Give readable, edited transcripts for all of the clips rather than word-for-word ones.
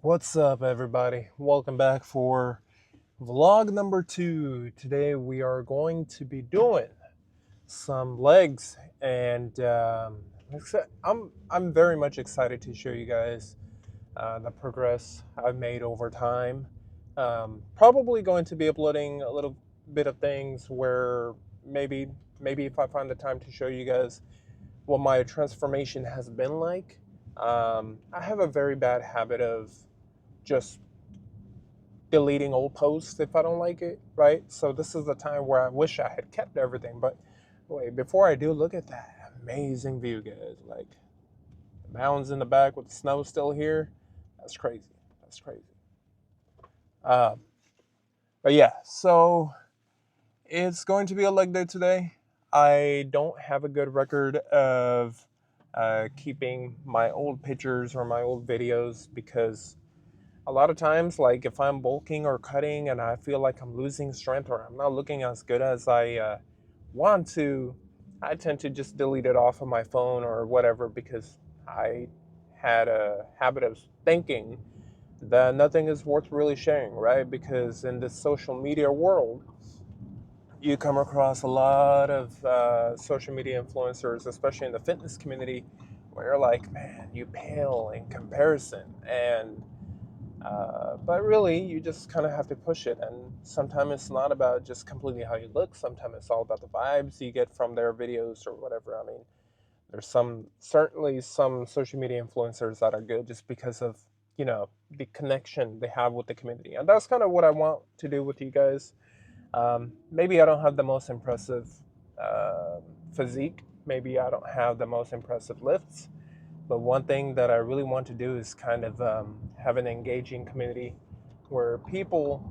What's up, everybody? Welcome back for vlog number 2. Today we are going to be doing some legs, and I'm very much excited to show you guys the progress I've made over time. Probably going to be uploading a little bit of things where maybe if I find the time to show you guys what my transformation has been like. I have a very bad habit of just deleting old posts if I don't like it, right? So this is the time where I wish I had kept everything. But wait, before I do, look at that amazing view, guys. Like the mountains in the back with the snow still here. That's crazy. That's crazy. Um, but yeah, so it's going to be a leg day today. I don't have a good record of keeping my old pictures or my old videos because a lot of times, like if I'm bulking or cutting and I feel like I'm losing strength or I'm not looking as good as I want to, I tend to just delete it off of my phone or whatever because I had a habit of thinking that nothing is worth really sharing, right? Because in this social media world, you come across a lot of social media influencers, especially in the fitness community, where you're like, man, you pale in comparison. But really, you just kind of have to push it. And sometimes it's not about just completely how you look. Sometimes it's all about the vibes you get from their videos or whatever. I mean, there's certainly some social media influencers that are good just because of, the connection they have with the community. And that's kind of what I want to do with you guys. Maybe I don't have the most impressive uh, physique. Maybe I don't have the most impressive lifts. But one thing that I really want to do is kind of have an engaging community where people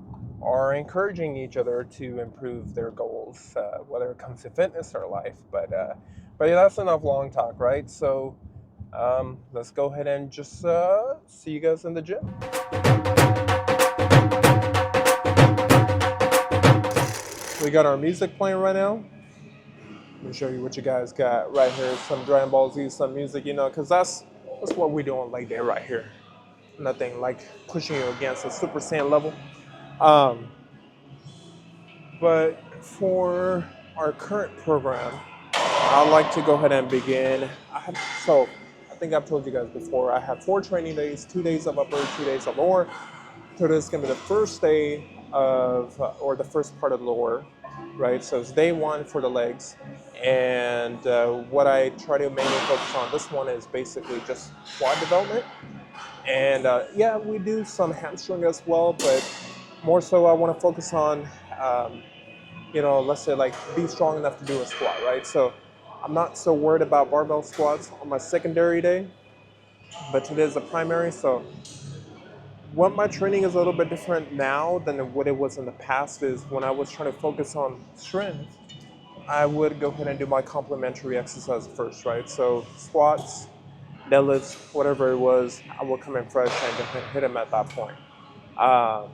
are encouraging each other to improve their goals, whether it comes to fitness or life. But yeah, that's enough long talk, right? So let's go ahead and just see you guys in the gym. We got our music playing right now. Let me show you what you guys got right here. Some Dragon Ball Z, some music, because that's what we do on leg day right here. Nothing like pushing you against a Super Saiyan level. Um, but for our current program, I'd like to go ahead and begin. So I think I've told you guys before, I have 4 training days, 2 days of upper, 2 days of lower. So this is going to be the first day of, or the first part of the lower, right? So it's day 1 for the legs. And what I try to mainly focus on this one is basically just quad development. And yeah, we do some hamstring as well, but more so I want to focus on, let's say like be strong enough to do a squat, right? So I'm not so worried about barbell squats on my secondary day, but today is the primary. So what my training is a little bit different now than what it was in the past is when I was trying to focus on strength, I would go ahead and do my complementary exercise first, right? So squats, deadlifts, whatever it was, I will come in fresh and hit them at that point. Um,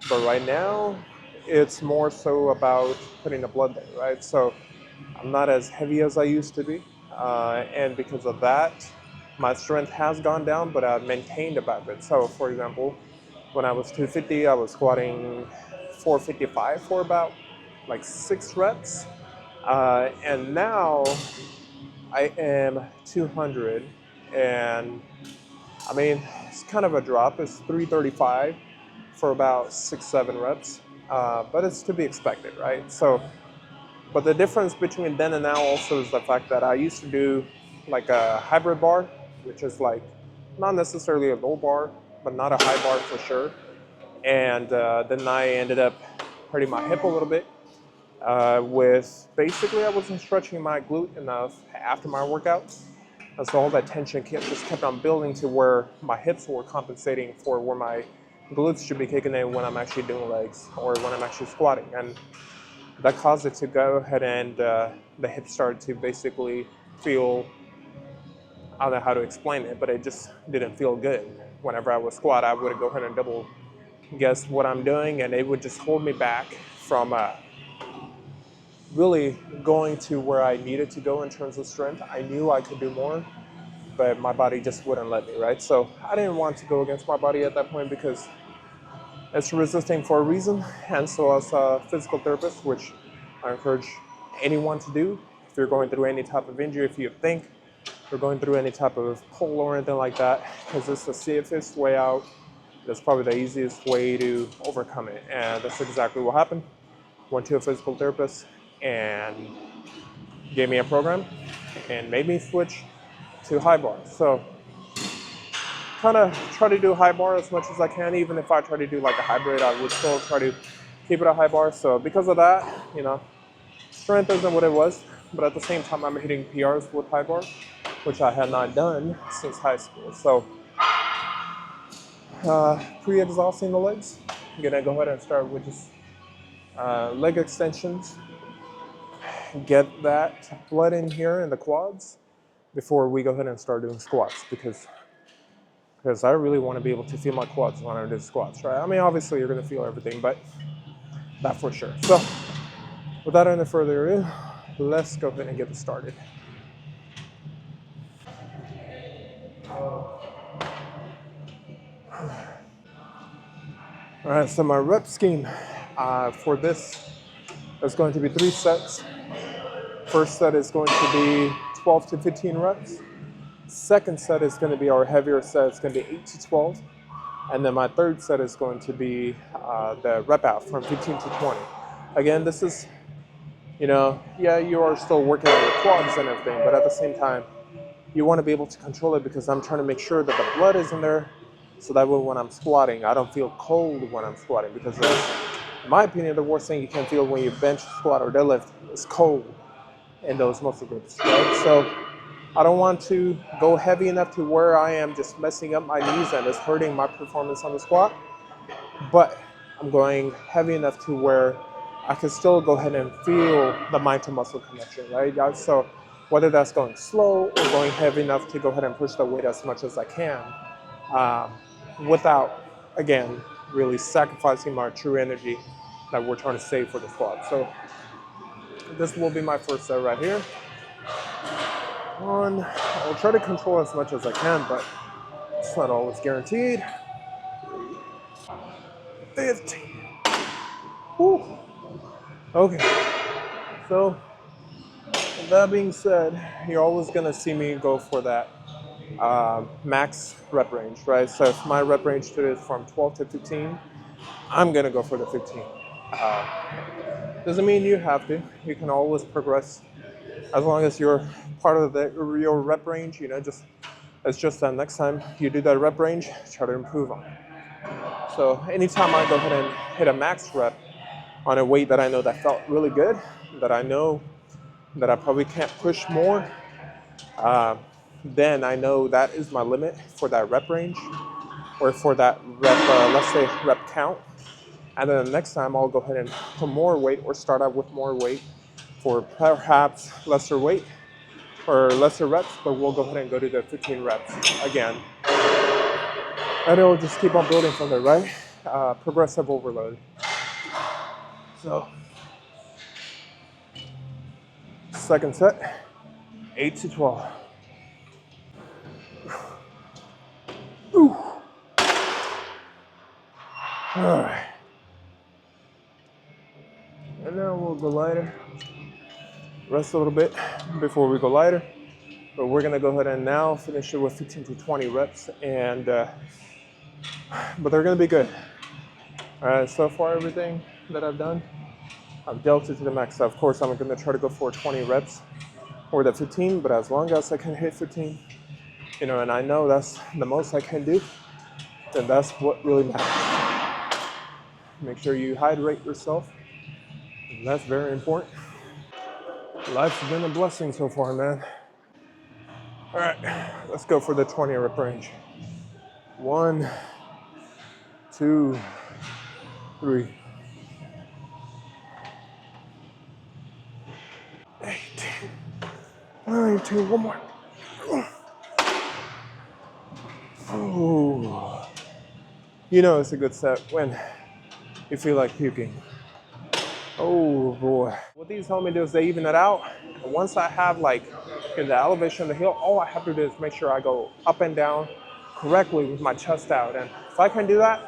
but right now, it's more so about putting the blood there, right? So I'm not as heavy as I used to be. And because of that, my strength has gone down, but I've maintained about it. So, for example, when I was 250, I was squatting 455 for about like 6 reps. And now I am 200. And I mean, it's kind of a drop. It's 335 for about 6, 7 reps. But it's to be expected, right? So, but the difference between then and now also is the fact that I used to do like a hybrid bar, which is like not necessarily a low bar, but not a high bar for sure. And then I ended up hurting my hip a little bit with basically I wasn't stretching my glute enough after my workouts. And so all that tension just kept on building to where my hips were compensating for where my glutes should be kicking in when I'm actually doing legs or when I'm actually squatting. And that caused it to go ahead and the hips started to basically feel, I don't know how to explain it, but it just didn't feel good. Whenever I would squat, I would go ahead and double guess what I'm doing, and it would just hold me back from really going to where I needed to go in terms of strength. I knew I could do more, but my body just wouldn't let me, right? So I didn't want to go against my body at that point because it's resisting for a reason. And so as a physical therapist, which I encourage anyone to do, if you're going through any type of injury, if you think you're going through any type of pull or anything like that, because it's the safest way out, that's probably the easiest way to overcome it. And that's exactly what happened. Went to a physical therapist and gave me a program and made me switch to high bar. So kind of try to do high bar as much as I can. Even if I try to do like a hybrid, I would still try to keep it a high bar. So because of that, strength isn't what it was, but at the same time, I'm hitting PRs with high bar, which I had not done since high school. So pre-exhausting the legs, I'm gonna go ahead and start with just leg extensions. Get that blood in here in the quads before we go ahead and start doing squats, because I really want to be able to feel my quads when I do squats, right? I mean, obviously you're going to feel everything, but that for sure. So without any further ado, let's go ahead and get this started. All right, so my rep scheme for this is going to be 3 sets. First set is going to be 12 to 15 reps. Second set is going to be our heavier set. It's going to be 8 to 12. And then my third set is going to be the rep out from 15 to 20. Again, this is, yeah, you are still working on your quads and everything, but at the same time, you want to be able to control it, because I'm trying to make sure that the blood is in there, so that way when I'm squatting, I don't feel cold when I'm squatting, because in my opinion, the worst thing you can feel when you bench, squat, or deadlift is cold in those muscle groups, right? So I don't want to go heavy enough to where I am just messing up my knees and it's hurting my performance on the squat, but I'm going heavy enough to where I can still go ahead and feel the mind to muscle connection, right? So whether that's going slow or going heavy enough to go ahead and push the weight as much as I can, without, again, really sacrificing my true energy that we're trying to save for the squat. So this will be my first set right here. I'll try to control as much as I can, but it's not always guaranteed. 15. Whew. Okay. So that being said, you're always gonna see me go for that max rep range, right? So if my rep range today is from 12 to 15, I'm gonna go for the 15. Doesn't mean you have to. You can always progress as long as you're part of your rep range. It's just that next time you do that rep range, try to improve on it. So anytime I go ahead and hit a max rep on a weight that I know that felt really good, that I know that I probably can't push more, then I know that is my limit for that rep range, or for that rep, let's say rep count. And then the next time I'll go ahead and put more weight, or start out with more weight for perhaps lesser weight or lesser reps, but we'll go ahead and go to the 15 reps again. And it'll just keep on building from there, right? Progressive overload. So, second set, 8 to 12. Ooh. All right. And now we'll go lighter. Rest a little bit before we go lighter. But we're gonna go ahead and now finish it with 15 to 20 reps, and but they're gonna be good. All right, so far everything that I've done, I've dealt it to the max. So of course, I'm gonna try to go for 20 reps or the 15, but as long as I can hit 15, and I know that's the most I can do, then that's what really matters. Make sure you hydrate yourself. That's very important. Life's been a blessing so far, man. All right, let's go for the 20 rep range. 1, 2, 3, 18, 19, one more. Oh, it's a good set when you feel like puking. Oh boy. What these help me do is they even it out. And once I have like in the elevation of the heel, all I have to do is make sure I go up and down correctly with my chest out. And if I can do that,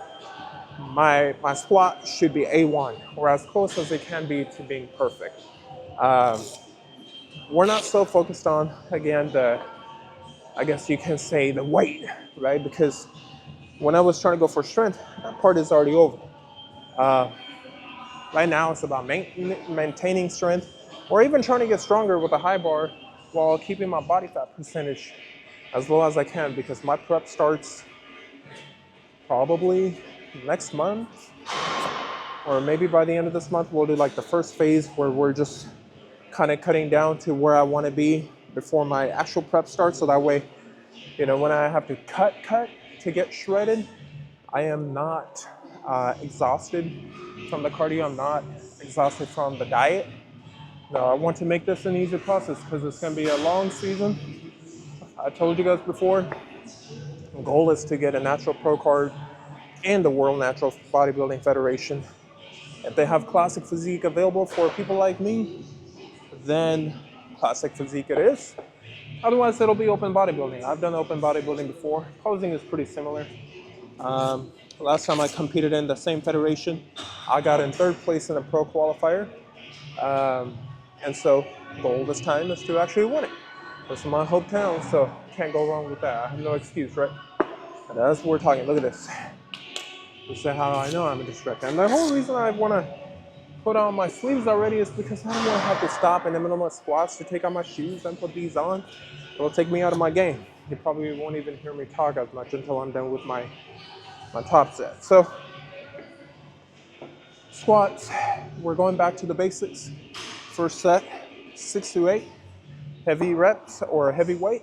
my squat should be A1, or as close as it can be to being perfect. Um, we're not so focused on, again, I guess you can say the weight, right? Because when I was trying to go for strength, that part is already over. Uh, right now, it's about maintaining strength, or even trying to get stronger with a high bar while keeping my body fat percentage as low as I can, because my prep starts probably next month, or maybe by the end of this month, we'll do like the first phase where we're just kind of cutting down to where I want to be before my actual prep starts. So that way, when I have to cut to get shredded, I am not exhausted from the cardio. I'm not exhausted from the diet. No, I want to make this an easy process because it's going to be a long season. I told you guys before, the goal is to get a natural pro card and the World Natural Bodybuilding Federation. If they have classic physique available for people like me, then classic physique it is. Otherwise, it'll be open bodybuilding. I've done open bodybuilding before. Posing is pretty similar. Last time I competed in the same federation, I got in third place in a pro qualifier. And so goal this time is to actually win it. This is my hometown, so can't go wrong with that. I have no excuse, right? And that's what we're talking. Look at this. This is how I know I'm a distractor. And the whole reason I want to put on my sleeves already is because I don't want to have to stop in the middle of my squats to take out my shoes and put these on. It'll take me out of my game. You probably won't even hear me talk as much until I'm done with my top set. So squats, we're going back to the basics. First set, 6 to 8 heavy reps or heavy weight.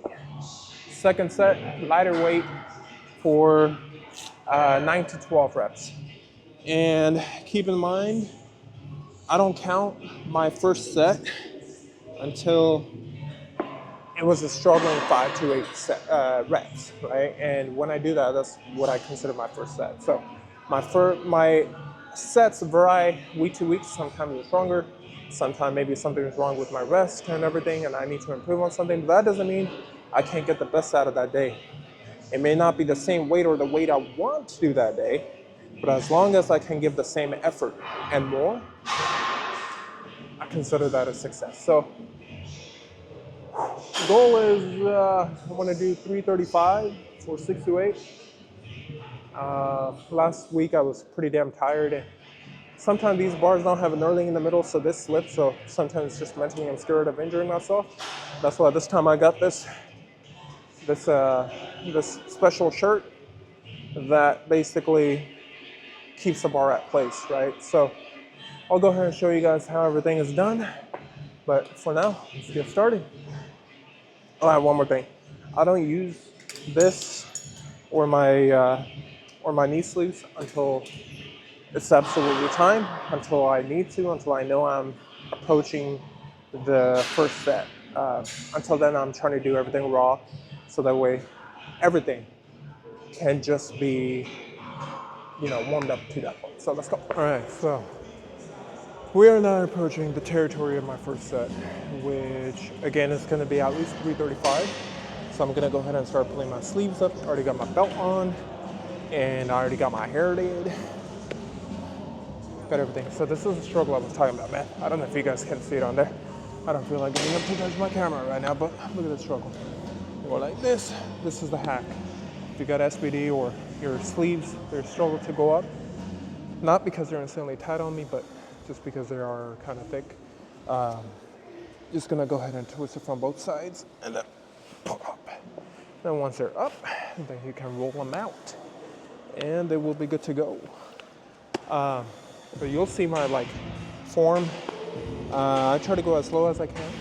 Second set, lighter weight for 9 to 12 reps. And keep in mind, I don't count my first set until it was a struggling 5 to 8 reps, right? And when I do that, that's what I consider my first set. So my sets vary week to week. Sometimes it's stronger. Sometimes maybe something is wrong with my rest and everything, and I need to improve on something. But that doesn't mean I can't get the best out of that day. It may not be the same weight or the weight I want to do that day, but as long as I can give the same effort and more, I consider that a success. So the goal is I want to do 335 for 6 to 8. Last week I was pretty damn tired. And sometimes these bars don't have a knurling in the middle, so this slips. So sometimes just mentally I'm scared of injuring myself. That's why this time I got this special shirt that basically keeps the bar at place, right? So I'll go ahead and show you guys how everything is done. But for now, let's get started. Oh, one more thing. I don't use this or my knee sleeves until it's absolutely time, until I need to, until I know I'm approaching the first set. Until then, I'm trying to do everything raw, so that way everything can just be, warmed up to that point. So let's go. All right, so we are now approaching the territory of my first set, which again is going to be at least 335. So I'm going to go ahead and start pulling my sleeves up. I already got my belt on, and I already got my hair did. Got everything. So this is the struggle I was talking about, man. I don't know if you guys can see it on there. I don't feel like getting up to touch my camera right now, but look at the struggle. You go like this. This is the hack. If you got SBD or your sleeves, they struggle to go up. Not because they're insanely tight on me, but just because they are kind of thick. Just gonna go ahead and twist it from both sides and then pull up. Then once they're up, then you can roll them out and they will be good to go. So you'll see my form. I try to go as low as I can.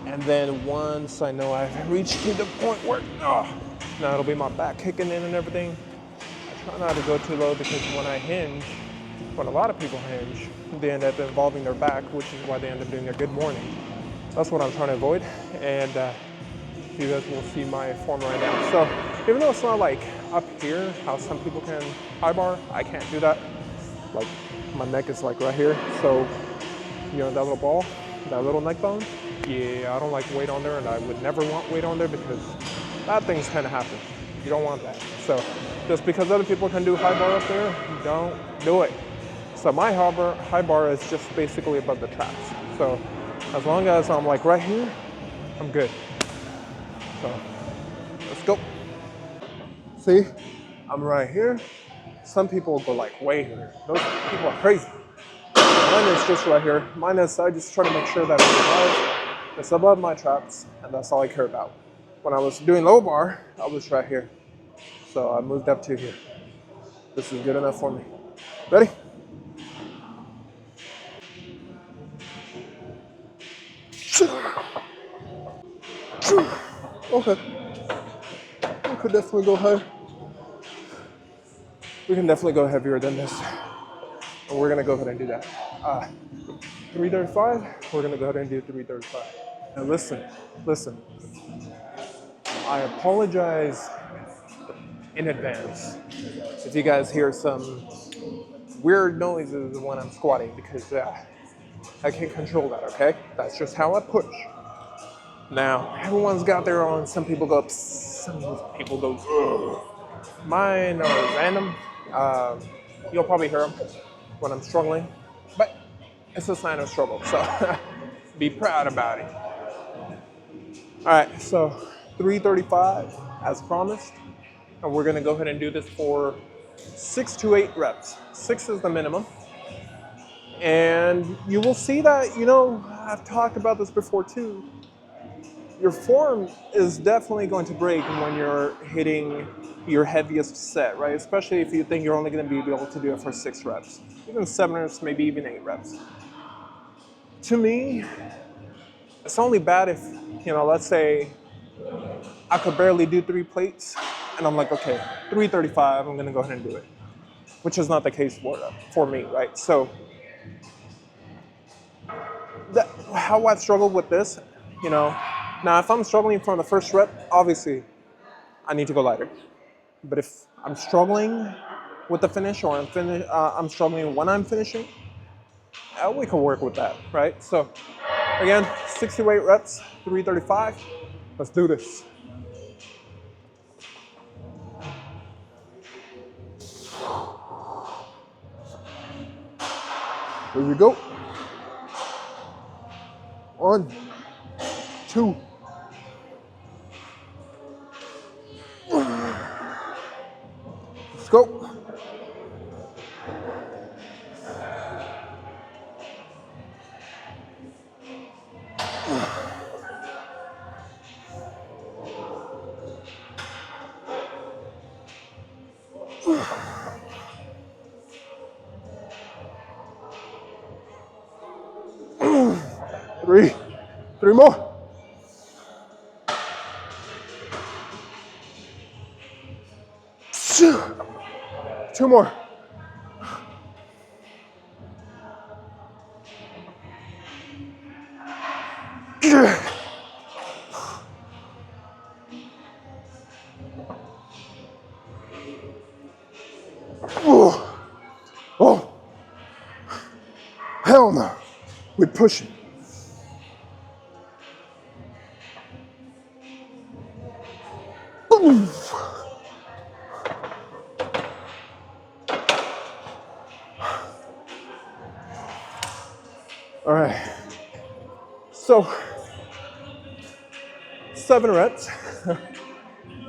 And then once I know I've reached to the point where, now it'll be my back kicking in and everything. I try not to go too low because when I hinge, when a lot of people hinge, they end up involving their back, which is why they end up doing a good morning. That's what I'm trying to avoid. And you guys will see my form right now. So even though it's not like up here, how some people can high bar, I can't do that. Like my neck is like right here. So, that little ball, that little neck bone, Yeah, I don't like weight on there, and I would never want weight on there because bad things kind of happen. You don't want that. So just because other people can do high bar up there, don't do it. So my high bar is just basically above the traps. So as long as I'm like right here, I'm good. So let's go. See, I'm right here. Some people go like way here. Those people are crazy. Mine is just right here. Mine is, I just try to make sure that it's above my traps, and that's all I care about. When I was doing low bar, I was right here. So I moved up to here. This is good enough for me. Ready? Okay. We could definitely go higher. We can definitely go heavier than this. And we're gonna go ahead and do that. 335, we're gonna go ahead and do 335. And listen. I apologize in advance if you guys hear some weird noises when I'm squatting because I can't control that, okay? That's just how I push. Now, everyone's got their own. Some people go, some people go, ugh. Mine are random. You'll probably hear them when I'm struggling, but it's a sign of struggle, so be proud about it. All right, so 335 as promised, and we're gonna go ahead and do this for 6 to 8 reps. 6 is the minimum. And you will see that, I've talked about this before too. Your form is definitely going to break when you're hitting your heaviest set, right? Especially if you think you're only going to be able to do it for 6 reps, even 7 reps, maybe even 8 reps. To me, it's only bad if, let's say I could barely do 3 plates and I'm like, okay, 335, I'm going to go ahead and do it, which is not the case for me, right? So how I've struggled with this, now if I'm struggling from the first rep, obviously I need to go lighter. But if I'm struggling with the finish or I'm struggling when I'm finishing, we can work with that, right? So again, 68 reps, 335. Let's do this. Here we go. 1, 2. Let's go. Three more. 2 more. Oh, hell no. We're pushing. All right. So 7 reps.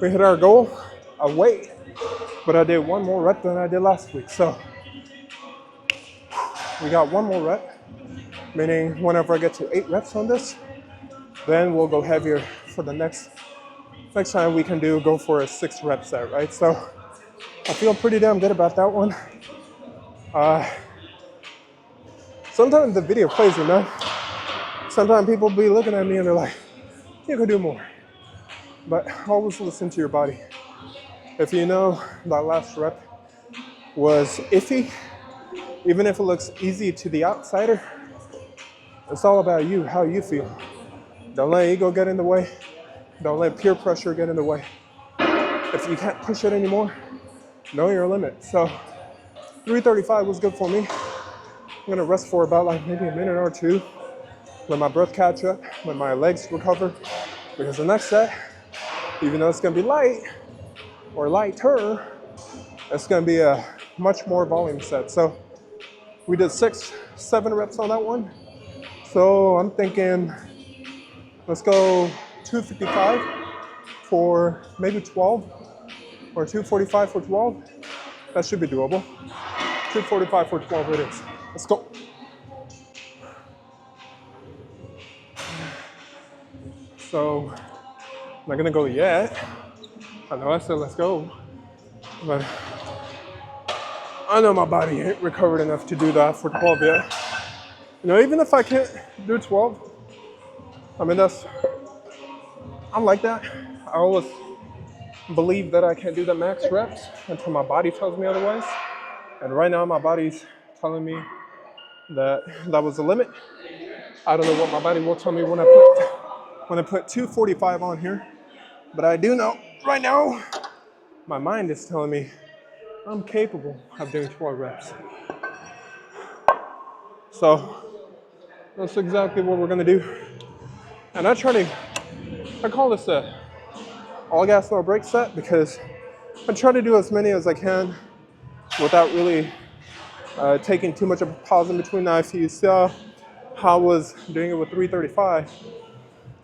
We hit our goal of weight, but I did 1 more rep than I did last week. So we got 1 more rep, meaning whenever I get to 8 reps on this, then we'll go heavier for the next time we can go for a 6 rep set, right? So I feel pretty damn good about that one. Sometimes the video plays, Sometimes people be looking at me and they're like, you could do more. But always listen to your body. If you know that last rep was iffy, even if it looks easy to the outsider, it's all about you, how you feel. Don't let ego get in the way. Don't let peer pressure get in the way. If you can't push it anymore, know your limit. So 335 was good for me. I'm gonna rest for about maybe a minute or 2. let my breath catch up, let my legs recover. Because the next set, even though it's gonna be light or lighter, it's gonna be a much more volume set. So we did 6, 7 reps on that one. So I'm thinking, let's go 255 for maybe 12, or 245 for 12. That should be doable. 245 for 12 it is. Let's go. So I'm not gonna go yet. I know I said let's go, but I know my body ain't recovered enough to do that for 12 yet. You know, even if I can't do 12, I mean, I'm like that. I always believe that I can't do the max reps until my body tells me otherwise. And right now my body's telling me that that was the limit. I don't know what my body will tell me when I put 245 on here, but I do know right now my mind is telling me I'm capable of doing 12 reps. So that's exactly what we're gonna do. And I call this a all gas no brake set because I try to do as many as I can without really taking too much of a pause in between. Now, if you saw how I was doing it with 335,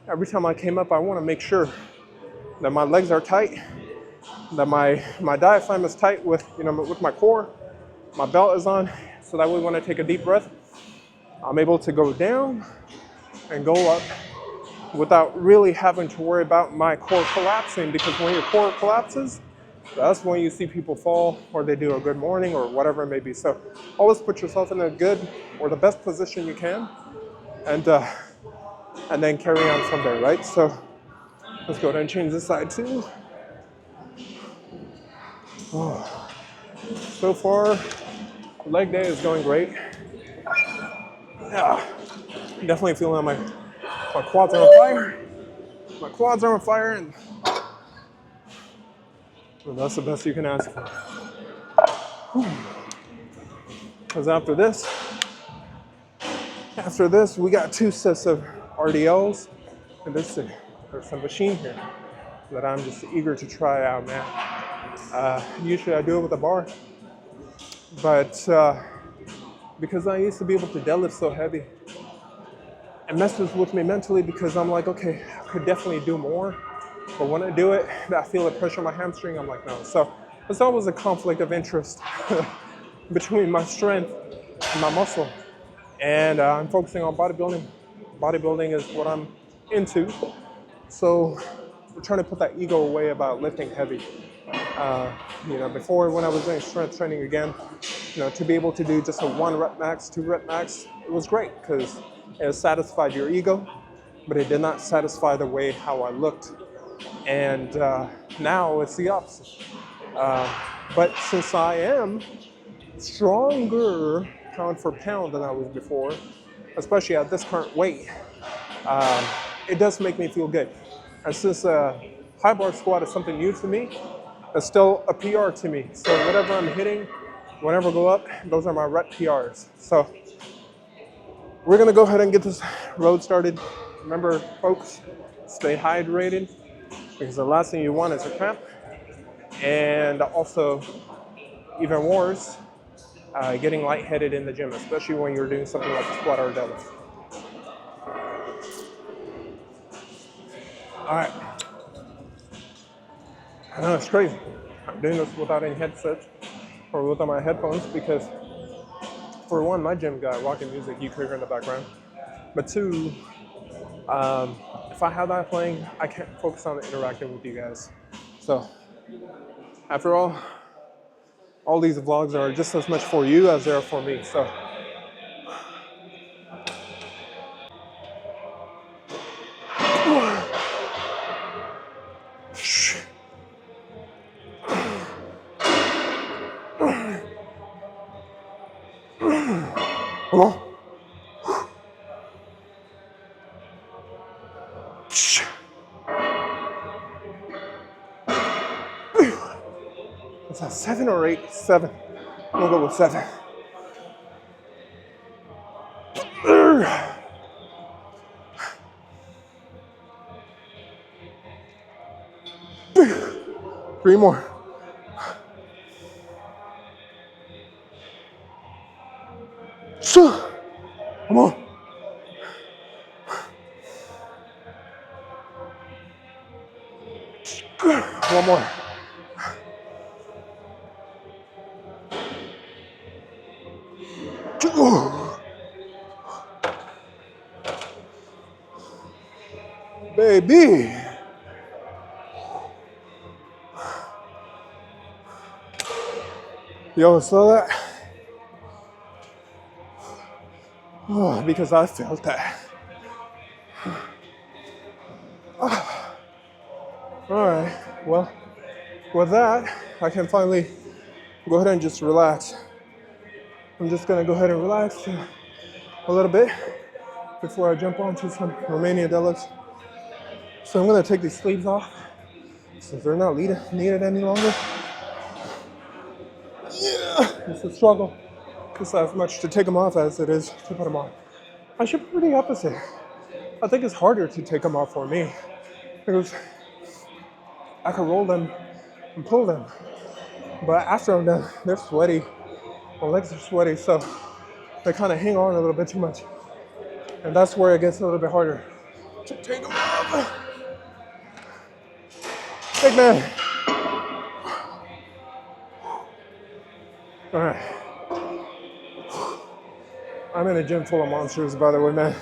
every time I came up, I want to make sure that my legs are tight, that my diaphragm is tight with my core, my belt is on, so that way when I take a deep breath, I'm able to go down and go up without really having to worry about my core collapsing, because when your core collapses, that's when you see people fall or they do a good morning or whatever it may be. So always put yourself in a good or the best position you can, and then carry on from there, right? So let's go ahead and change this side too. Oh. So far, leg day is going great. Yeah, definitely feeling my quads are on fire. My quads are on fire, and that's the best you can ask for. Because after this, we got 2 sets of RDLs, and there's a machine here that I'm just eager to try out, man. Usually I do it with a bar, but because I used to be able to deadlift so heavy, it messes with me mentally because I'm like, okay, I could definitely do more, but when I do it, I feel the pressure on my hamstring, I'm like, no. So it's always a conflict of interest between my strength and my muscle. And I'm focusing on bodybuilding. Bodybuilding is what I'm into. So we're trying to put that ego away about lifting heavy. Before, when I was doing strength training again, to be able to do just a 1 rep max, 2 rep max, it was great because it satisfied your ego, but it did not satisfy the way how I looked. And now it's the opposite. But since I am stronger pound for pound than I was before, especially at this current weight, it does make me feel good. And since high bar squat is something new to me, it's still a PR to me. So whatever I'm hitting, whenever I go up, those are my rep PRs. So we're gonna go ahead and get this road started. Remember, folks, stay hydrated, because the last thing you want is a cramp. And also, even worse, getting lightheaded in the gym, especially when you're doing something like a squat or a deadlift. All right. I know it's crazy. I'm doing this without any headsets or without my headphones because, for one, my gym got rocking music you could hear in the background. But 2, if I have that playing, I can't focus on interacting with you guys. So, after all these vlogs are just as much for you as they are for me. So, come on. Is that 7 or 8? 7. We'll go with 7. 3 more. Come on. One more. Baby. Yo, saw that? Oh, because I felt that. All right, well, with that, I can finally go ahead and just relax. I'm just gonna go ahead and relax a little bit before I jump onto some Romanian deadlifts. So I'm gonna take these sleeves off since they're not needed any longer. Yeah, it's a struggle. It's as much to take them off as it is to put them on. I should put the opposite. I think it's harder to take them off for me because I can roll them and pull them. But after I'm done, they're sweaty. My legs are sweaty, so they kind of hang on a little bit too much. And that's where it gets a little bit harder to take them off. Big man. All right. I'm in a gym full of monsters, by the way, man.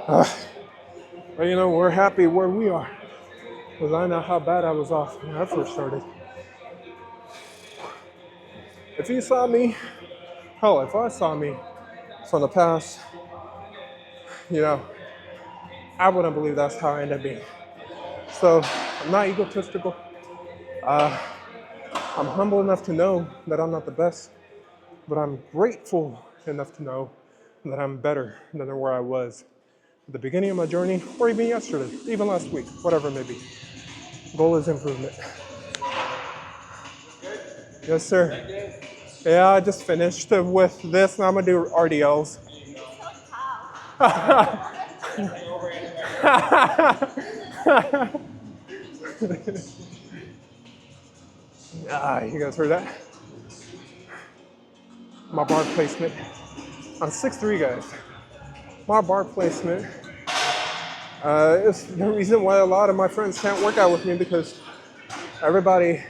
But you know, we're happy where we are. Because I know how bad I was off when I first started. If you saw me, hell, if I saw me from the past, you know, I wouldn't believe that's how I ended up being. So I'm not egotistical. I'm humble enough to know that I'm not the best, but I'm grateful enough to know that I'm better than where I was at the beginning of my journey, or even yesterday, even last week, whatever it may be. Goal is improvement. Yes, sir. Yeah, I just finished with this, and I'm gonna do RDLs. You guys heard that? My bar placement. I'm 6'3", guys. My bar placement is the reason why a lot of my friends can't work out with me, because everybody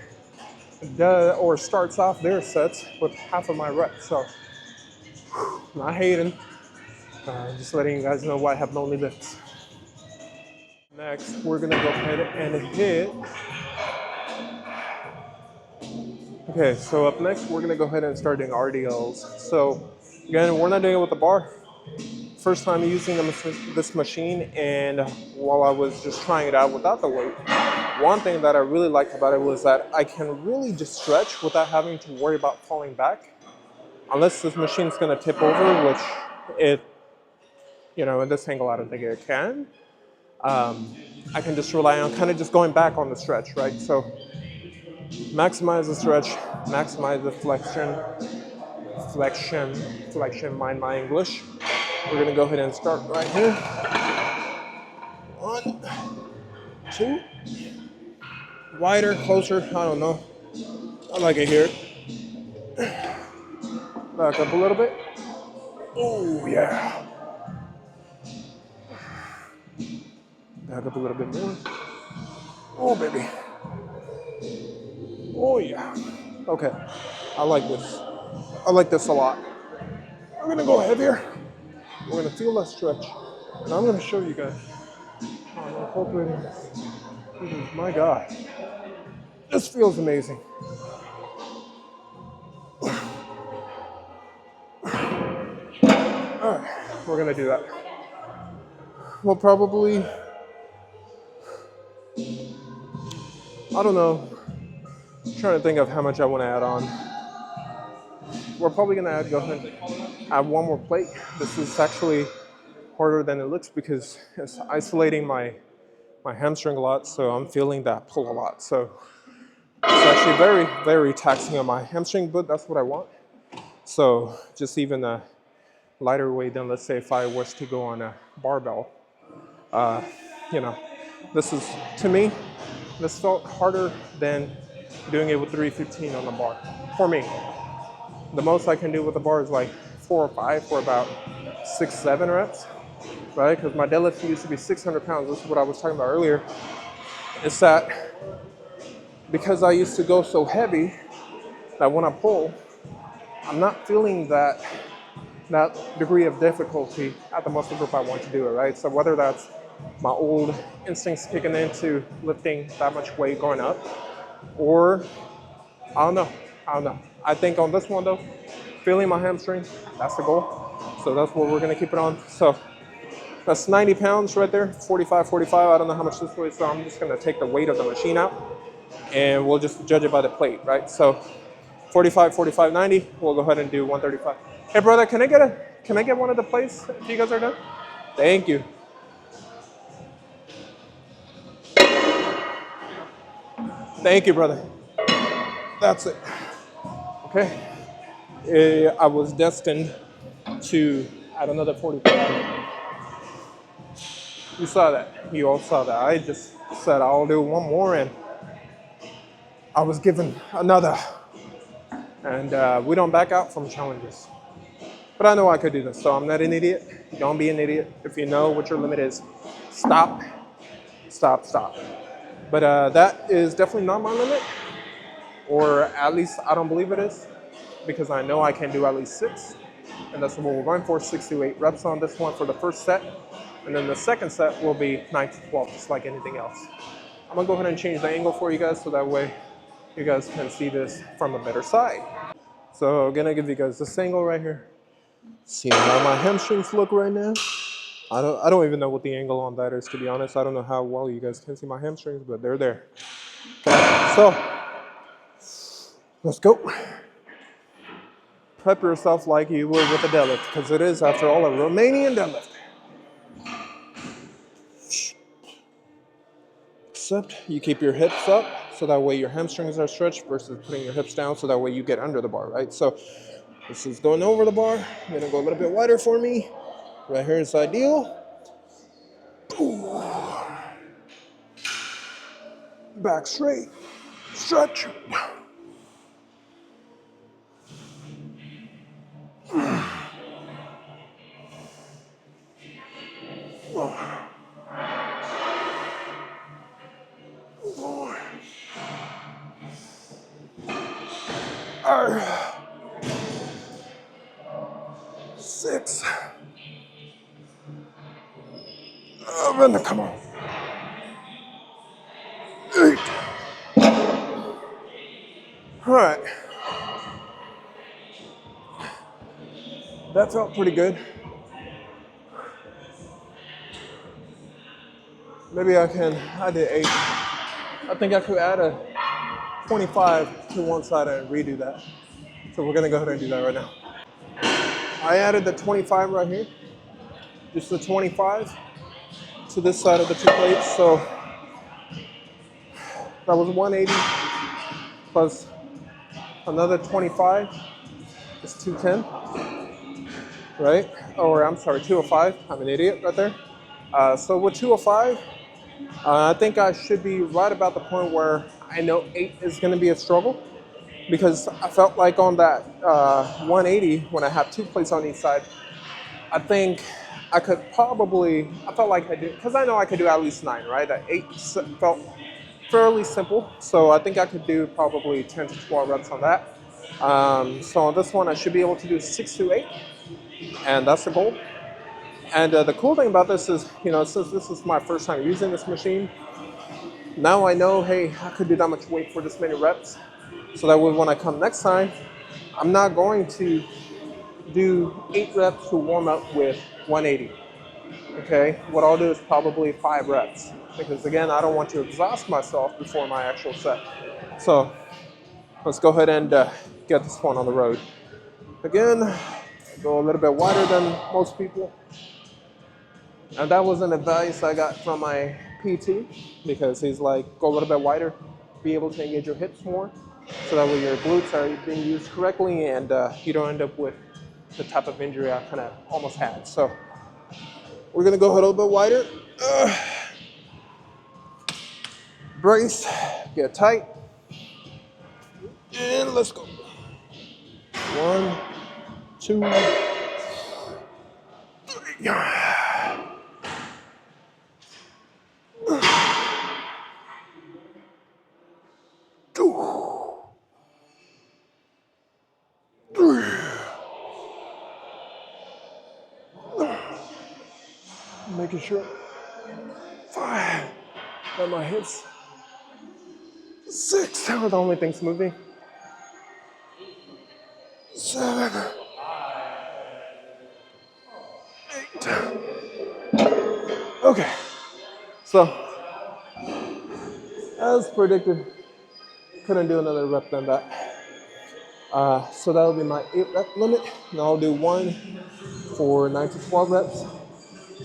does or starts off their sets with half of my reps. So, not hating, just letting you guys know why I have no limits. Next, we're gonna go ahead and hit. Okay, so up next, we're gonna go ahead and start doing RDLs. So, again, we're not doing it with the bar. First time using this machine, and while I was just trying it out without the weight, one thing that I really liked about it was that I can really just stretch without having to worry about falling back. Unless this machine is gonna tip over, which it, you know, in this angle, I don't think it can. I can just rely on kind of just going back on the stretch, right? So maximize the stretch, maximize the flexion, mind my English. We're gonna go ahead and start right here. 1, 2, wider, closer, I don't know. I like it here. Back up a little bit. Oh yeah. Back up a little bit more. Oh baby. Oh yeah. Okay. I like this. I like this a lot. We're gonna go heavier. We're gonna feel that stretch. And I'm gonna show you guys how I'm incorporating this. My God. This feels amazing. Alright, we're gonna do that. We'll probably, I don't know, I'm trying to think of how much I want to add on. We're probably gonna go ahead and add one more plate. This is actually harder than it looks because it's isolating my hamstring a lot, so I'm feeling that pull a lot. So it's actually very, very taxing on my hamstring, but that's what I want. So just even a lighter weight than, let's say, if I was to go on a barbell. You know, this is, to me, this felt harder than doing it with 315 on the bar. For me, the most I can do with the bar is like 4 or 5 for about 6, 7 reps, right? Because my deadlift used to be 600 pounds. This is what I was talking about earlier. It's that because I used to go so heavy that when I pull, I'm not feeling that degree of difficulty at the muscle group I want to do it, right? So whether that's my old instincts kicking into lifting that much weight going up, or I don't know. I think on this one though, feeling my hamstrings, that's the goal. So that's what we're gonna keep it on. So that's 90 pounds right there, 45, 45. I don't know how much this weighs, so I'm just gonna take the weight of the machine out and we'll just judge it by the plate, right? So 45, 45, 90, we'll go ahead and do 135. Hey brother, can I get one of the plates if you guys are done? Thank you. Thank you, brother. That's it. Okay. I was destined to add another 45. You saw that. You all saw that. I just said I'll do one more, and I was given another. And we don't back out from challenges. But I know I could do this, so I'm not an idiot. Don't be an idiot. If you know what your limit is, stop, stop, stop. But that is definitely not my limit, or at least I don't believe it is, because I know I can do at least 6, and that's what we're going for, 6 to 8 reps on this one for the first set, and then the second set will be 9 to 12, just like anything else. I'm gonna go ahead and change the angle for you guys so that way you guys can see this from a better side. So I'm gonna give you guys this angle right here. See how my hamstrings look right now? I don't even know what the angle on that is, to be honest. I don't know how well you guys can see my hamstrings, but they're there. Okay, so let's go. Prep yourself like you would with a deadlift, because it is, after all, a Romanian deadlift. Except you keep your hips up, so that way your hamstrings are stretched, versus putting your hips down, so that way you get under the bar, right? So this is going over the bar. I'm gonna go a little bit wider for me. Right here is ideal. Ooh. Back straight, stretch. Six. Come on. 8. All right. That felt pretty good. Maybe I did 8. I think I could add a 25 to one side and redo that. So we're gonna go ahead and do that right now. I added the 25 right here. Just the 25 to this side of the 2 plates. So that was 180 plus another 25 is 210, right? Or I'm sorry, 205. I'm an idiot right there. So with 205, I think I should be right about the point where I know 8 is going to be a struggle, because I felt like on that 180, when I have 2 plates on each side, I think I felt like I did, because I know I could do at least 9, right? That 8 felt fairly simple, so I think I could do probably 10 to 12 reps on that. So on this one, I should be able to do 6 to 8, and that's the goal. And the cool thing about this is, since this is my first time using this machine, now I know, hey, I could do that much weight for this many reps. So that way when I come next time, I'm not going to do 8 reps to warm up with 180. Okay, what I'll do is probably 5 reps, because again, I don't want to exhaust myself before my actual set. So let's go ahead and get this one on the road. Again, go a little bit wider than most people. And that was an advice I got from my PT, because he's like, go a little bit wider, be able to engage your hips more, so that way your glutes are being used correctly, and you don't end up with the type of injury I kind of almost had. So we're gonna go a little bit wider. Brace, get tight. And let's go. 1, 2, 3. Two, 3. Making sure. 5. Got my hips. 6. The only thing's moving. 7. 8. Okay. So, as predicted, couldn't do another rep than that. So that'll be my 8 rep limit. And I'll do 1 for 9 to 12 reps.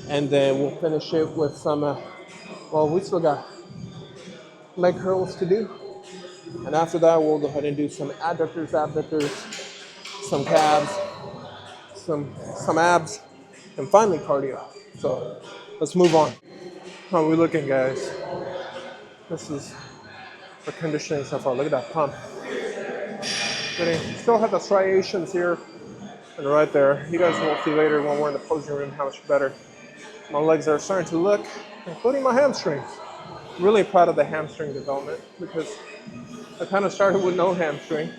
And then we'll finish it with some, well, we still got leg curls to do. And after that, we'll go ahead and do some adductors, abductors, some calves, some abs, and finally cardio. So let's move on. How are we looking, guys? This is the conditioning so far. Look at that pump. Still have the striations here and right there. You guys will see later when we're in the posing room how much better my legs are starting to look, including my hamstrings. Really proud of the hamstring development because I kind of started with no hamstring,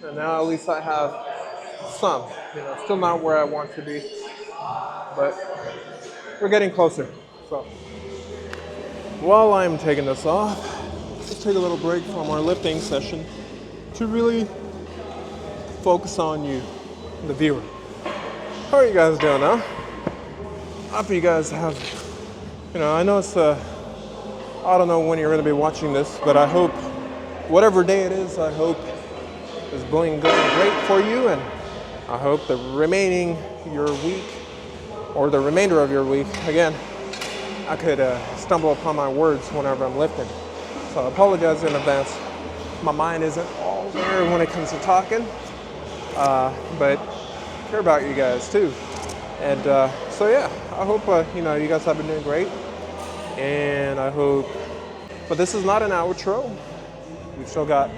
and now at least I have some. Still not where I want to be, but we're getting closer. So while I'm taking this off, let's take a little break from our lifting session to really focus on you, the viewer. How are you guys doing now? I hope you guys have, I know it's I don't know when you're going to be watching this, but I hope whatever day it is, I hope is going great for you, and I hope the remaining your week or the remainder of your week, again, I could stumble upon my words whenever I'm lifting. So I apologize in advance. My mind isn't all there when it comes to talking, but I care about you guys too. And so yeah, I hope you guys have been doing great, and I hope. But this is not an outro. We've still got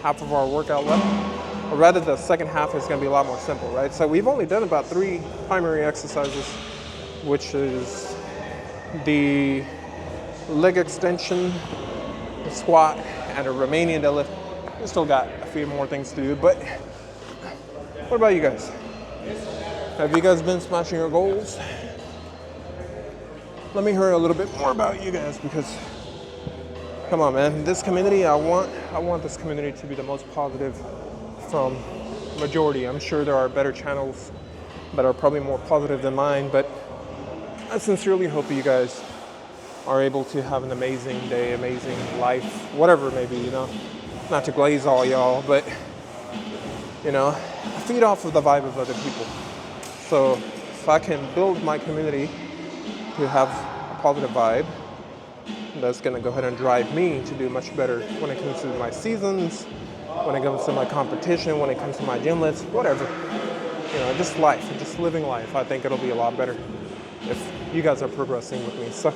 half of our workout left, or rather, the second half is going to be a lot more simple, right? So we've only done about 3 primary exercises, which is the leg extension, the squat, and a Romanian deadlift. We still got a few more things to do, but what about you guys? Have you guys been smashing your goals? Let me hear a little bit more about you guys, because come on, man, this community, I want this community to be the most positive from majority. I'm sure there are better channels that are probably more positive than mine, but I sincerely hope you guys are able to have an amazing day, amazing life, whatever it may be, not to glaze all y'all, but feed off of the vibe of other people. So if I can build my community to have a positive vibe, that's going to go ahead and drive me to do much better when it comes to my seasons, when it comes to my competition, when it comes to my gym lifts, whatever. Just life, just living life. I think it'll be a lot better if you guys are progressing with me. So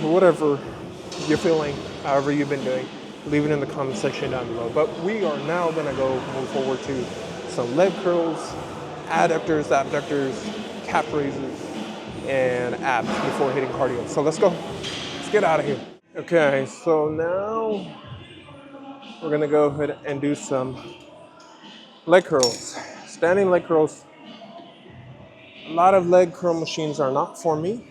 whatever you're feeling, however you've been doing, leave it in the comment section down below. But we are now going to go move forward to some leg curls, adductors, abductors, calf raises, and abs before hitting cardio. So let's go. Let's get out of here. Okay, so now we're gonna go ahead and do some leg curls. Standing leg curls. A lot of leg curl machines are not for me,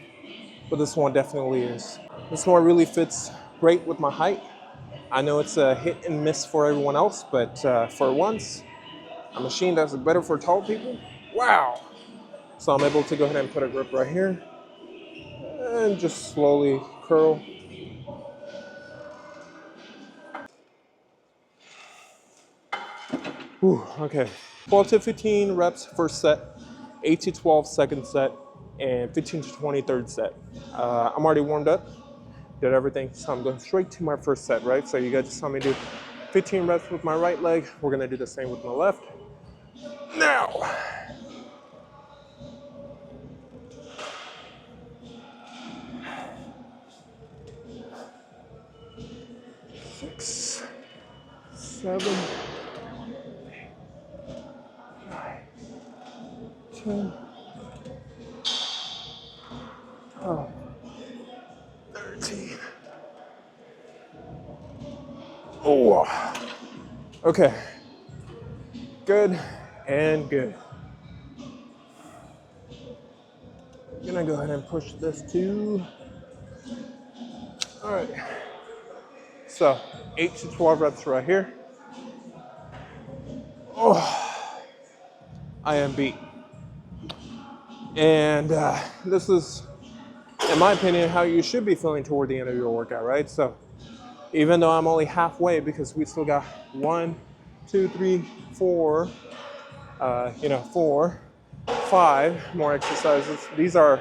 but this one definitely is. This one really fits great with my height. I know it's a hit and miss for everyone else, but for once, a machine that's better for tall people, wow. So I'm able to go ahead and put a grip right here and just slowly curl. Whew, okay, 12 to 15 reps first set, 8 to 12 second set, and 15 to 20 third set. I'm already warmed up, did everything, so I'm going straight to my first set, right? So you guys just saw me do 15 reps with my right leg. We're gonna do the same with my left. Now. 6, 7, 10, 12, 13. Oh, okay. Good and good. I'm gonna go ahead and push this too. All right. So 8 to 12 reps right here. Oh, I am beat. And this is, in my opinion, how you should be feeling toward the end of your workout, right? So even though I'm only halfway, because we still got 1, 2, 3, 4, 4, 5 more exercises. These are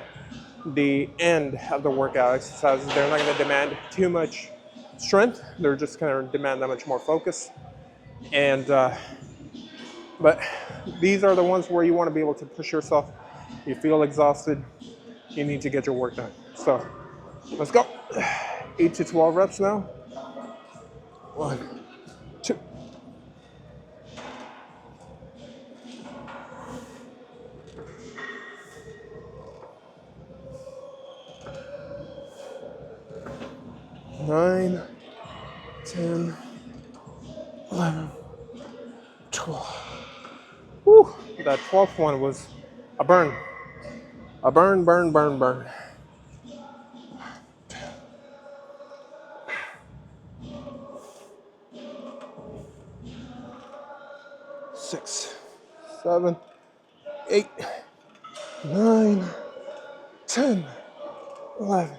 the end of the workout exercises. They're not going to demand too much strength. They're just going to demand that much more focus. And but these are the ones where you want to be able to push yourself. You feel exhausted, you need to get your work done. So let's go. 8 to 12 reps now. 1, 2. 9, 10, 11, 12. Whew, that 12th one was a burn. A burn, burn, burn, burn. 6, 7, 8, 9, 10, 11,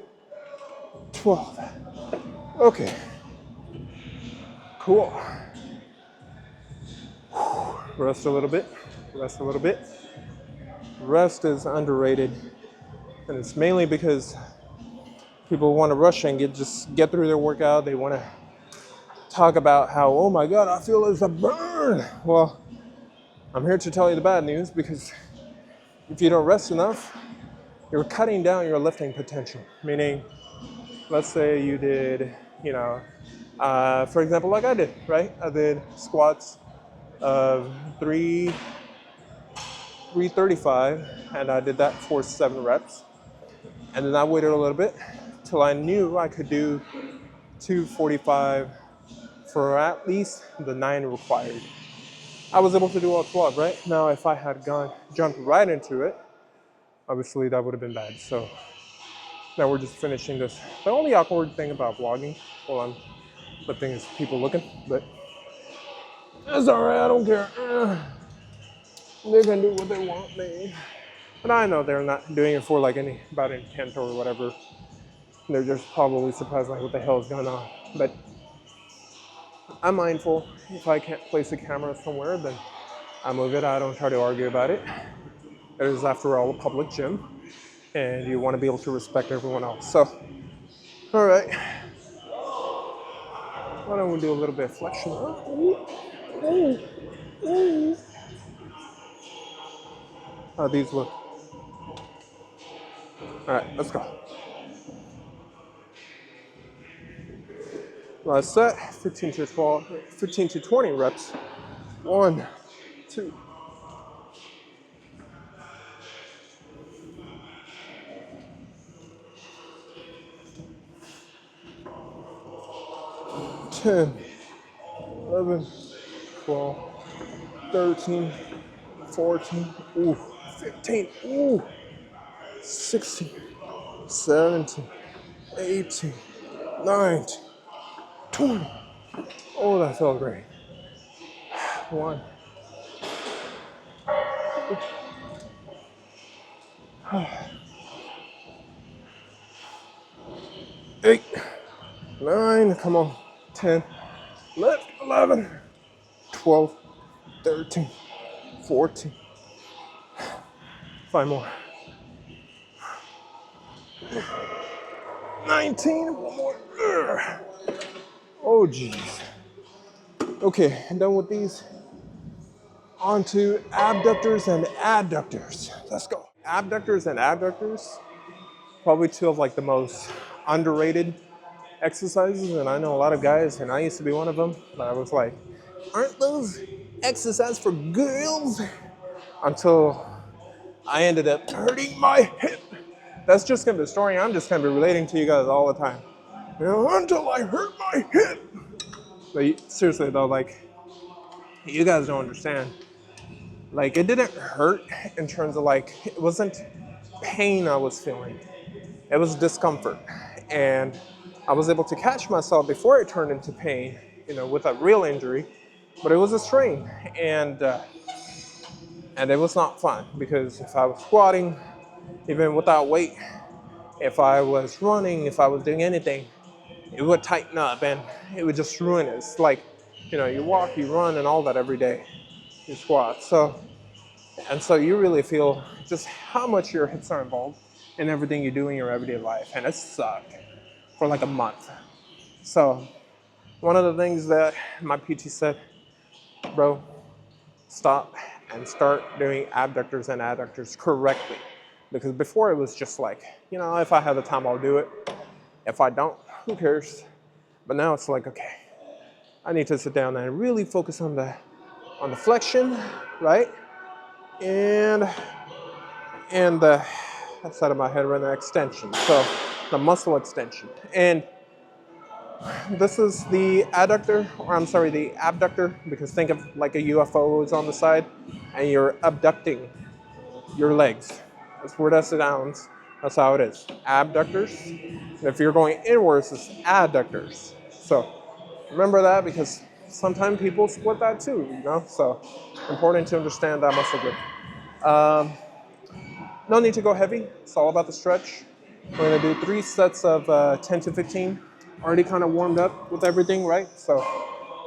12. Okay, cool. Rest a little bit, rest a little bit. Rest is underrated, and it's mainly because people want to rush and just get through their workout. They want to talk about how, oh my God, I feel it's a burn. Well, I'm here to tell you the bad news, because if you don't rest enough, you're cutting down your lifting potential. Meaning, let's say you did, for example, like I did, right? I did squats of 335, and I did that for 7 reps. And then I waited a little bit till I knew I could do 245 for at least the 9 required. I was able to do all 12, right? Now, if I had jumped right into it, obviously that would have been bad. So now we're just finishing this. The only awkward thing about vlogging while I'm lifting is people looking, but it's all right, I don't care. They can do what they want, man. But I know they're not doing it for like any bad intent or whatever. They're just probably surprised like what the hell is going on. But I'm mindful. If I can't place a camera somewhere, then I move it. I don't try to argue about it. It is, after all, a public gym, and you want to be able to respect everyone else. So, all right. Why don't we do a little bit of flexion? How these look? All right, let's go. Last set, 15 to 20 reps. 1, 2. 10, 11, 12, 13, 14, ooh, 15, ooh, 16, 17, 18, 19, 20. Oh, that felt great. 1. 8, 9, come on, 10, lift, 11, 12, 13, 14. 5 more. 19, 1 more. Oh, geez. Okay, I'm done with these. On to abductors and adductors. Let's go. Abductors and adductors, probably 2 of like the most underrated exercises, and I know a lot of guys, and I used to be one of them, but I was like, aren't those exercises for girls? Until I ended up hurting my hip. That's just gonna be the story I'm just gonna be relating to you guys all the time. You know, until I hurt my hip. But seriously though, like, you guys don't understand. Like, it didn't hurt in terms of like, it wasn't pain I was feeling. It was discomfort. And I was able to catch myself before it turned into pain, you know, with a real injury. But it was a strain. And it was not fun because if I was squatting, even without weight, if I was running, if I was doing anything, it would tighten up and it would just ruin it. It's like, you know, you walk, you run, and all that every day. You squat. So you really feel just how much your hips are involved in everything you do in your everyday life. And it sucked for like a month. So one of the things that my PT said, bro, stop and start doing abductors and adductors correctly. Because before it was just like, you know, if I have the time, I'll do it. If I don't, who cares? But now it's like, okay, I need to sit down and really focus on the flexion, right? And the side of my head right now, extension. So the muscle extension. And this is the adductor, or I'm sorry, the abductor, because think of like a UFO is on the side and you're abducting your legs. That's where that sounds. That's how it is. Abductors. If you're going inwards, it's adductors. So remember that because sometimes people split that too, you know? So important to understand that muscle group. No need to go heavy. It's all about the stretch. We're gonna do 3 sets of 10 to 15. Already kind of warmed up with everything, right? So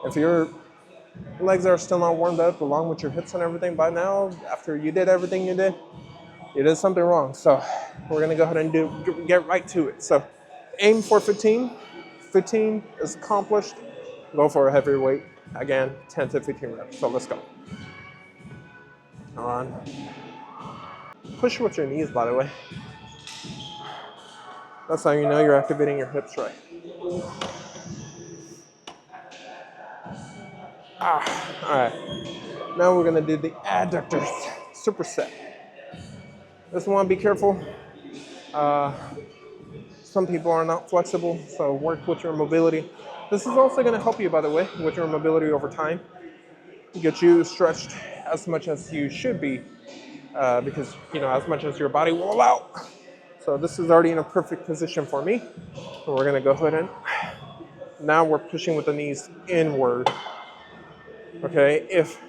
if your legs are still not warmed up along with your hips and everything by now, after you did everything you did something wrong. So we're gonna go ahead and get right to it. So aim for 15. 15 is accomplished. Go for a heavier weight. Again, 10 to 15 reps. So let's go. On. Push with your knees, by the way. That's how you know you're activating your hips right. All right. Now we're gonna do the adductors, superset. This one, be careful. Some people are not flexible, so work with your mobility. This is also gonna help you, by the way, with your mobility over time. Get you stretched as much as you should be, because, you know, as much as your body will allow. So this is already in a perfect position for me. So we're gonna go ahead and now we're pushing with the knees inward. Okay, if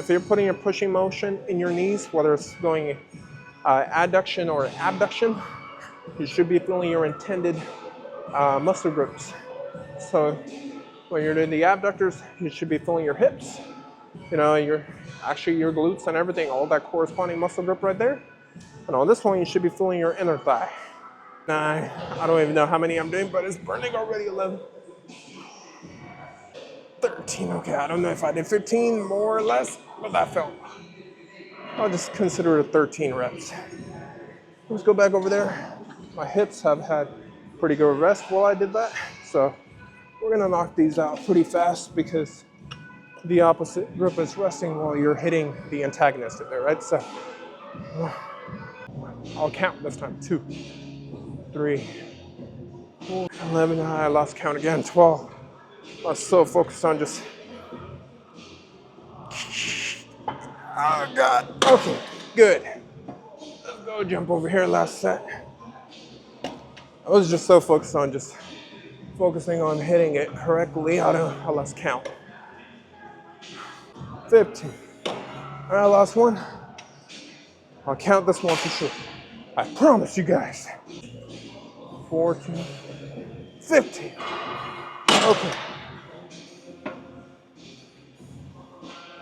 you're putting your pushing motion in your knees, whether it's going adduction or abduction, you should be feeling your intended muscle groups. So when you're doing the abductors, you should be feeling your hips, you know, your glutes and everything, all that corresponding muscle group right there. And on this one, you should be feeling your inner thigh. 9, I don't even know how many I'm doing, but it's burning already. 11, 13, okay, I don't know if I did 15 more or less, but that felt. I'll just consider it 13 reps. Let's go back over there. My hips have had pretty good rest while I did that. So we're gonna knock these out pretty fast because the opposite grip is resting while you're hitting the antagonist in there, right? So I'll count this time. 2, 3, 4, 11, I lost count again, 12. I was so focused on just, oh God, okay, good. Let's go jump over here, last set. I was just so focused on just focusing on hitting it correctly. I lost count. 15. All right, last one. I'll count this one for sure. I promise you guys. 14, 15. Okay.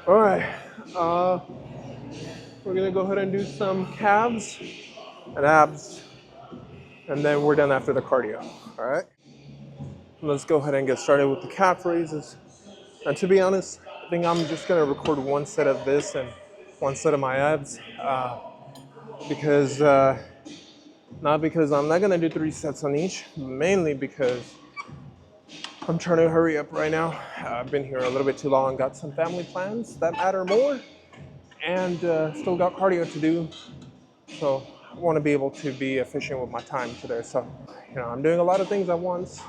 All right. We're gonna go ahead and do some calves and abs, and then we're done after the cardio. All right. Let's go ahead and get started with the calf raises. And to be honest, I think I'm just gonna record one set of this and one set of my abs, because not because I'm not gonna do 3 sets on each, mainly because I'm trying to hurry up right now. I've been here a little bit too long, got some family plans that matter more, and still got cardio to do. So I want to be able to be efficient with my time today. So, I'm doing a lot of things at once.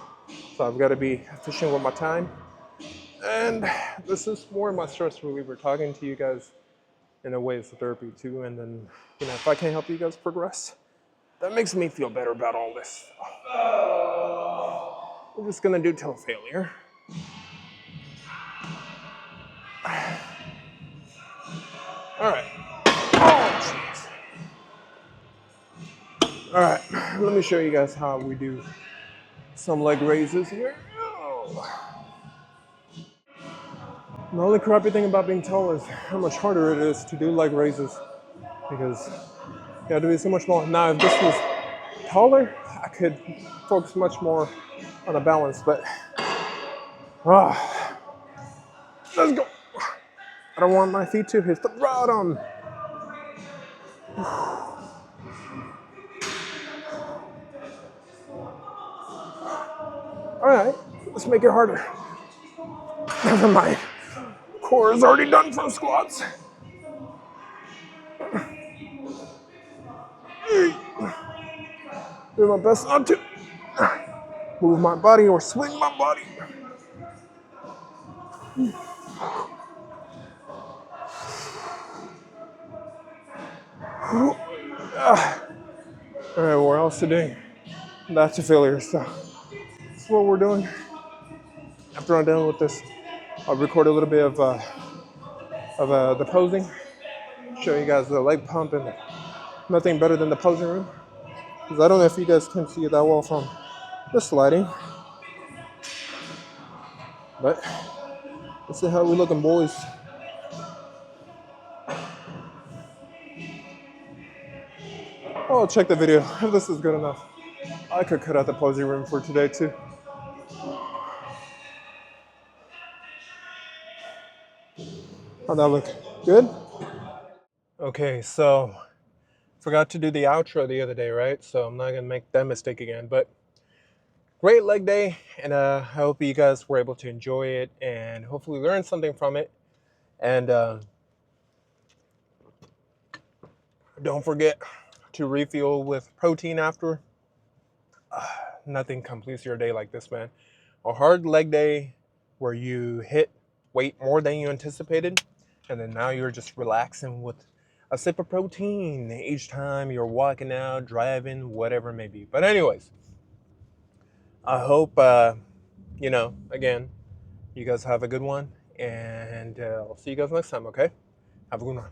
So I've got to be efficient with my time. And this is more my stress reliever, talking to you guys in a way it's a therapy too. And then, if I can help you guys progress, that makes me feel better about all this. We're just gonna do till failure. All right. Oh, jeez. All right. Let me show you guys how we do some leg raises here. Oh. The only crappy thing about being tall is how much harder it is to do leg raises because you have to be so much more. Now, if this was taller, I could focus much more on the balance, but let's go. I don't want my feet to hit the bottom. All right, let's make it harder. Never mind. Core is already done for squats. Do my best not to move my body or swing my body. All right, we're else today. That's a failure. So that's what we're doing. After I'm done with this, I'll record a little bit of the posing. Show you guys the leg pump, and nothing better than the posing room. Because I don't know if you guys can see it that well from the sliding. But let's see how we looking, boys. Oh, check the video. If this is good enough, I could cut out the posing room for today too. How'd that look? Good? Okay, so forgot to do the outro the other day, right? So I'm not gonna make that mistake again. But great leg day, and I hope you guys were able to enjoy it and hopefully learn something from it. And don't forget to refuel with protein after. Nothing completes your day like this, man. A hard leg day where you hit weight more than you anticipated, and then now you're just relaxing with a sip of protein each time you're walking out, driving, whatever it may be. But anyways, I hope, again, you guys have a good one, and I'll see you guys next time, okay? Have a good one.